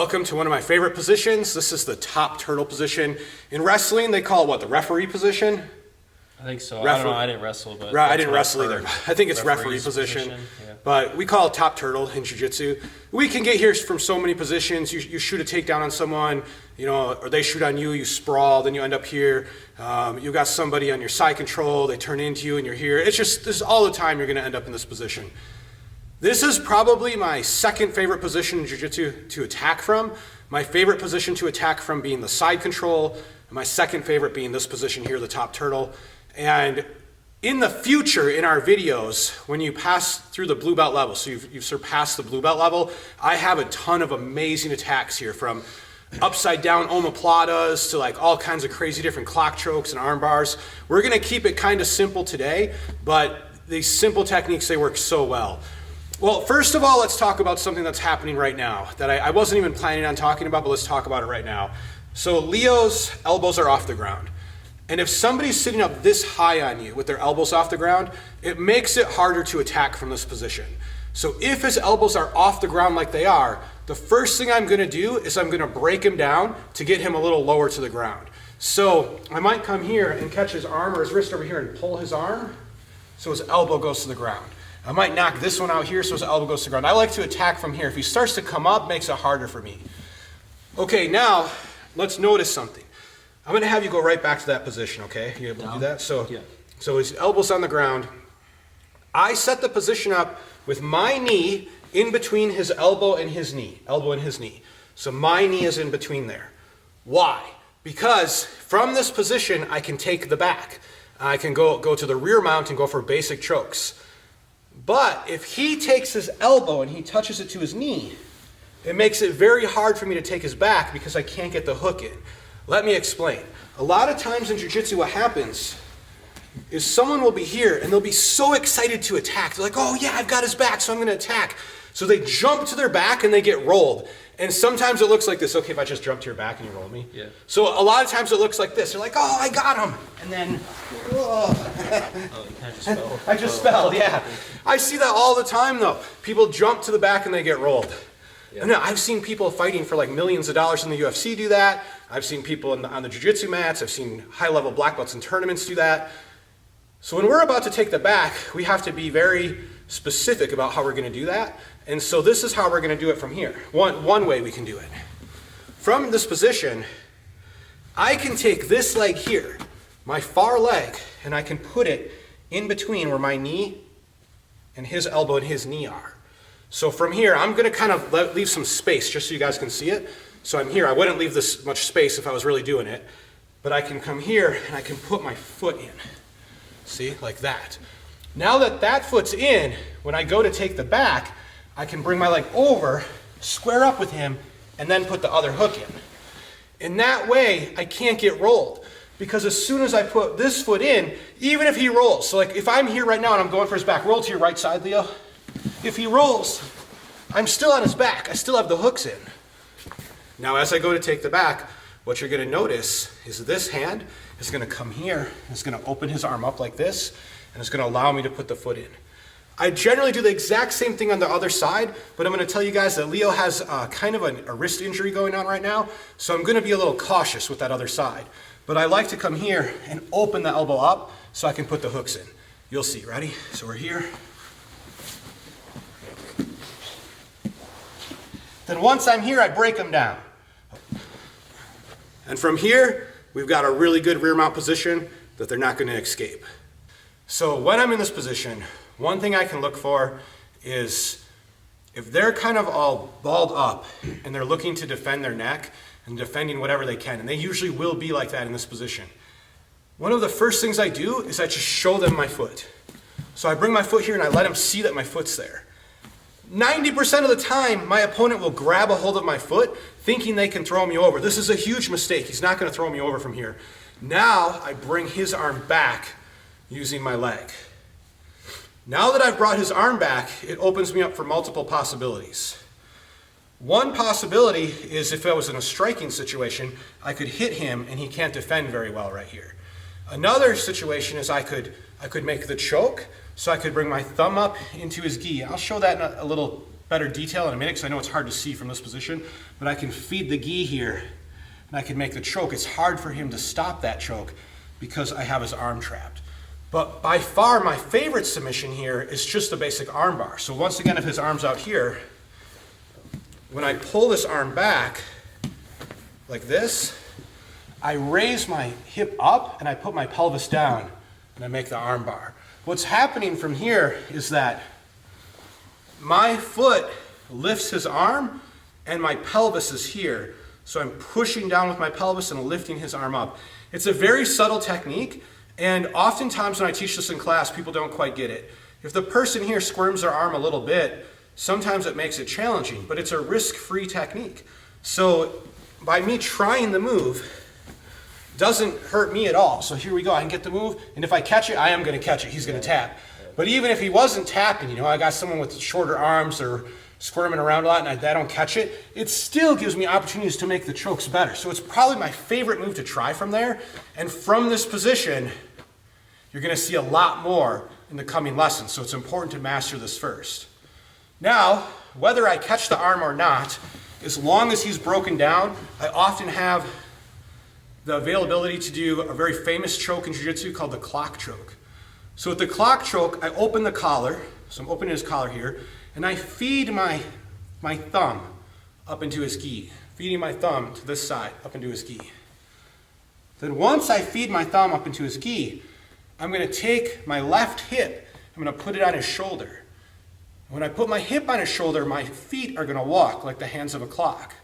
Welcome to one of my favorite positions. This is the top turtle position. In wrestling, they call it what, the referee position? I think so. I don't know. I didn't wrestle, but right, I didn't wrestle either. I think it's referee position. Yeah. But we call it top turtle in jiu-jitsu. We can get here from so many positions. You shoot a takedown on someone, or they shoot on you, you sprawl, then you end up here. You got somebody on your side control, they turn into you and you're here. This is all the time you're going to end up in this position. This is probably my second favorite position in jiu-jitsu to attack from. My favorite position to attack from being the side control, and my second favorite being this position here, the top turtle. And in the future, in our videos, when you pass through the blue belt level, so you've surpassed the blue belt level, I have a ton of amazing attacks here, from upside down omoplatas to like all kinds of crazy different clock chokes and arm bars. We're gonna keep it kind of simple today, but these simple techniques, they work so well. Well, first of all, let's talk about something that's happening right now that I wasn't even planning on talking about, but let's talk about it right now. So Leo's elbows are off the ground. And if somebody's sitting up this high on you with their elbows off the ground, it makes it harder to attack from this position. So if his elbows are off the ground like they are, the first thing I'm gonna do is I'm gonna break him down to get him a little lower to the ground. So I might come here and catch his arm or his wrist over here and pull his arm so his elbow goes to the ground. I might knock this one out here so his elbow goes to the ground. I like to attack from here. If he starts to come up, it makes it harder for me. Okay, now let's notice something. I'm gonna have you go right back to that position, okay? You able to do that? So his elbow's on the ground. I set the position up with my knee in between his elbow and his knee, elbow and his knee. So my knee is in between there. Why? Because from this position, I can take the back. I can go to the rear mount and go for basic chokes. But if he takes his elbow and he touches it to his knee, it makes it very hard for me to take his back because I can't get the hook in. Let me explain. A lot of times in jiu-jitsu what happens is someone will be here and they'll be so excited to attack. They're like, oh yeah, I've got his back, so I'm gonna attack. So they jump to their back and they get rolled. And sometimes it looks like this. Okay, if I just jump to your back and you roll me. Yeah. So a lot of times it looks like this. They're like, oh, I got him. And then, I just fell, yeah. I see that all the time though. People jump to the back and they get rolled. Yeah. And I've seen people fighting for like millions of dollars in the UFC do that. I've seen people on the jiu-jitsu mats. I've seen high-level black belts in tournaments do that. So when we're about to take the back, we have to be very specific about how we're going to do that. And so this is how we're going to do it from here. One way we can do it. From this position, I can take this leg here, my far leg, and I can put it in between where my knee and his elbow and his knee are. So from here, I'm going to kind of leave some space just so you guys can see it. So I'm here. I wouldn't leave this much space if I was really doing it. But I can come here and I can put my foot in. See, like that. Now that that foot's in, when I go to take the back, I can bring my leg over, square up with him, and then put the other hook in. In that way, I can't get rolled. Because as soon as I put this foot in, even if he rolls, so like if I'm here right now and I'm going for his back, roll to your right side, Leo. If he rolls, I'm still on his back. I still have the hooks in. Now as I go to take the back, what you're gonna notice is this hand is gonna come here, it's gonna open his arm up like this, and it's gonna allow me to put the foot in. I generally do the exact same thing on the other side, but I'm gonna tell you guys that Leo has kind of a wrist injury going on right now, so I'm gonna be a little cautious with that other side. But I like to come here and open the elbow up so I can put the hooks in. You'll see, ready? So we're here. Then once I'm here, I break them down. And from here, we've got a really good rear mount position that they're not going to escape. So when I'm in this position, one thing I can look for is if they're kind of all balled up and they're looking to defend their neck and defending whatever they can, and they usually will be like that in this position. One of the first things I do is I just show them my foot. So I bring my foot here and I let them see that my foot's there. 90% of the time, my opponent will grab a hold of my foot thinking they can throw me over. This is a huge mistake. He's not going to throw me over from here. Now, I bring his arm back using my leg. Now that I've brought his arm back, it opens me up for multiple possibilities. One possibility is if I was in a striking situation, I could hit him and he can't defend very well right here. Another situation is I could make the choke, so I could bring my thumb up into his gi. I'll show that in a little better detail in a minute because I know it's hard to see from this position, but I can feed the gi here and I can make the choke. It's hard for him to stop that choke because I have his arm trapped. But by far my favorite submission here is just the basic arm bar. So once again, if his arm's out here, when I pull this arm back like this, I raise my hip up and I put my pelvis down and I make the arm bar. What's happening from here is that my foot lifts his arm and my pelvis is here. So I'm pushing down with my pelvis and lifting his arm up. It's a very subtle technique, and oftentimes when I teach this in class, people don't quite get it. If the person here squirms their arm a little bit, sometimes it makes it challenging, but it's a risk-free technique. So by me trying the move, doesn't hurt me at all. So here we go, I can get the move, and if I catch it, I am gonna catch it, he's gonna tap. But even if he wasn't tapping, you know, I got someone with shorter arms or squirming around a lot and I don't catch it, it still gives me opportunities to make the chokes better. So it's probably my favorite move to try from there. And from this position, you're gonna see a lot more in the coming lessons. So it's important to master this first. Now, whether I catch the arm or not, as long as he's broken down, I often have the availability to do a very famous choke in jiu-jitsu called the clock choke. So with the clock choke, I open the collar, so I'm opening his collar here, and I feed my thumb up into his gi, feeding my thumb to this side up into his gi. Then once I feed my thumb up into his gi, I'm gonna take my left hip, I'm gonna put it on his shoulder. When I put my hip on his shoulder, my feet are gonna walk like the hands of a clock.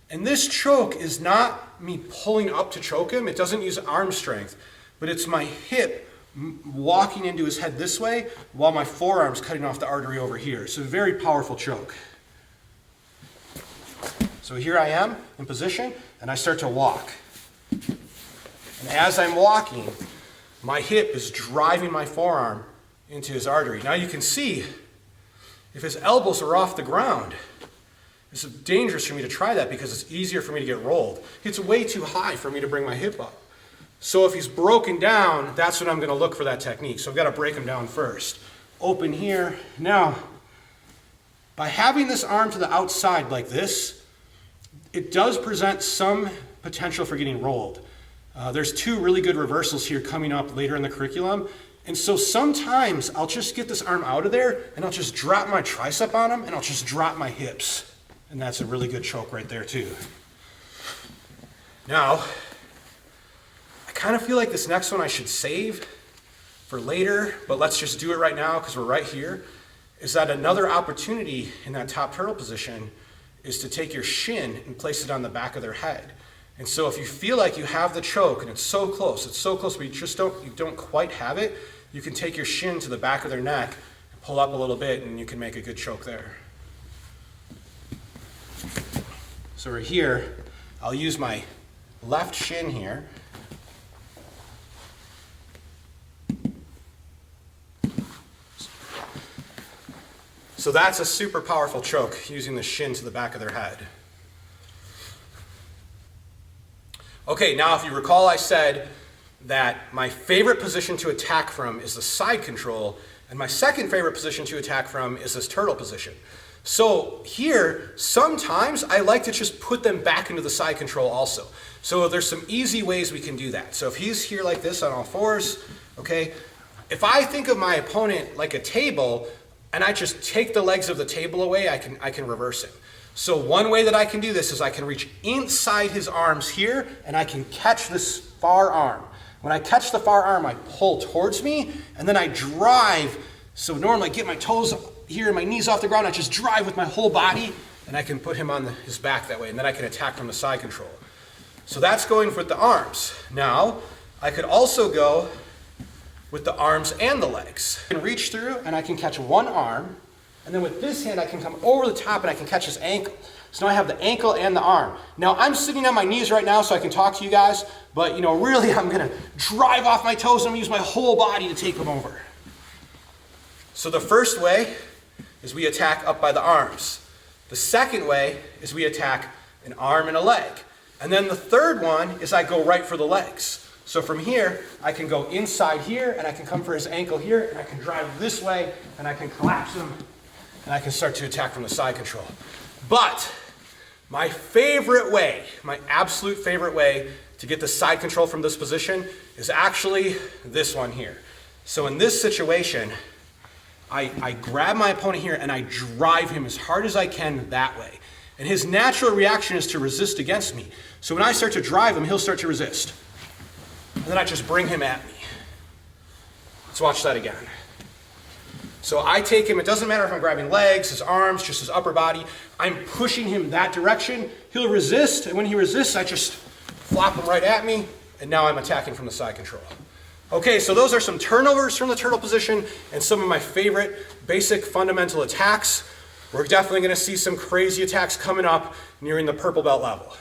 And this choke is not me pulling up to choke him, it doesn't use arm strength, but it's my hip walking into his head this way while my forearm's cutting off the artery over here. It's a very powerful choke. So here I am in position and I start to walk. And as I'm walking, my hip is driving my forearm into his artery. Now you can see if his elbows are off the ground, it's dangerous for me to try that because it's easier for me to get rolled. It's way too high for me to bring my hip up. So if he's broken down, that's when I'm going to look for that technique. So I've got to break him down first. Open here. Now, by having this arm to the outside like this, it does present some potential for getting rolled. There's two really good reversals here coming up later in the curriculum. And so sometimes I'll just get this arm out of there and I'll just drop my tricep on him and I'll just drop my hips. And that's a really good choke right there too. Now, I kind of feel like this next one I should save for later, but let's just do it right now because we're right here. Is that another opportunity in that top turtle position is to take your shin and place it on the back of their head. And so if you feel like you have the choke and it's so close, but you don't quite have it, you can take your shin to the back of their neck and pull up a little bit and you can make a good choke there. So we're here, I'll use my left shin here. So that's a super powerful choke, using the shin to the back of their head. Okay, now if you recall, I said that my favorite position to attack from is the side control, and my second favorite position to attack from is this turtle position. So here, sometimes I like to just put them back into the side control also. So there's some easy ways we can do that. So if he's here like this on all fours, okay, if I think of my opponent like a table, and I just take the legs of the table away, I can reverse it. So one way that I can do this is I can reach inside his arms here, and I can catch this far arm. When I catch the far arm, I pull towards me, and then I drive. So normally I get my toes here and my knees off the ground, I just drive with my whole body, and I can put him on his back that way, and then I can attack from the side control. So that's going with the arms. Now, I could also go with the arms and the legs. I can reach through and I can catch one arm, and then with this hand I can come over the top and I can catch his ankle. So now I have the ankle and the arm. Now I'm sitting on my knees right now so I can talk to you guys, but really I'm gonna drive off my toes and I'm gonna use my whole body to take them over. So the first way is we attack up by the arms. The second way is we attack an arm and a leg. And then the third one is I go right for the legs. So from here, I can go inside here, and I can come for his ankle here, and I can drive this way, and I can collapse him and I can start to attack from the side control. But my favorite way, my absolute favorite way to get the side control from this position is actually this one here. So in this situation, I grab my opponent here and I drive him as hard as I can that way. And his natural reaction is to resist against me. So when I start to drive him, he'll start to resist. And then I just bring him at me. Let's watch that again. So I take him, it doesn't matter if I'm grabbing legs, his arms, just his upper body. I'm pushing him that direction. He'll resist, and when he resists, I just flop him right at me, and now I'm attacking from the side control. Okay, so those are some turnovers from the turtle position and some of my favorite basic fundamental attacks. We're definitely going to see some crazy attacks coming up nearing the purple belt level.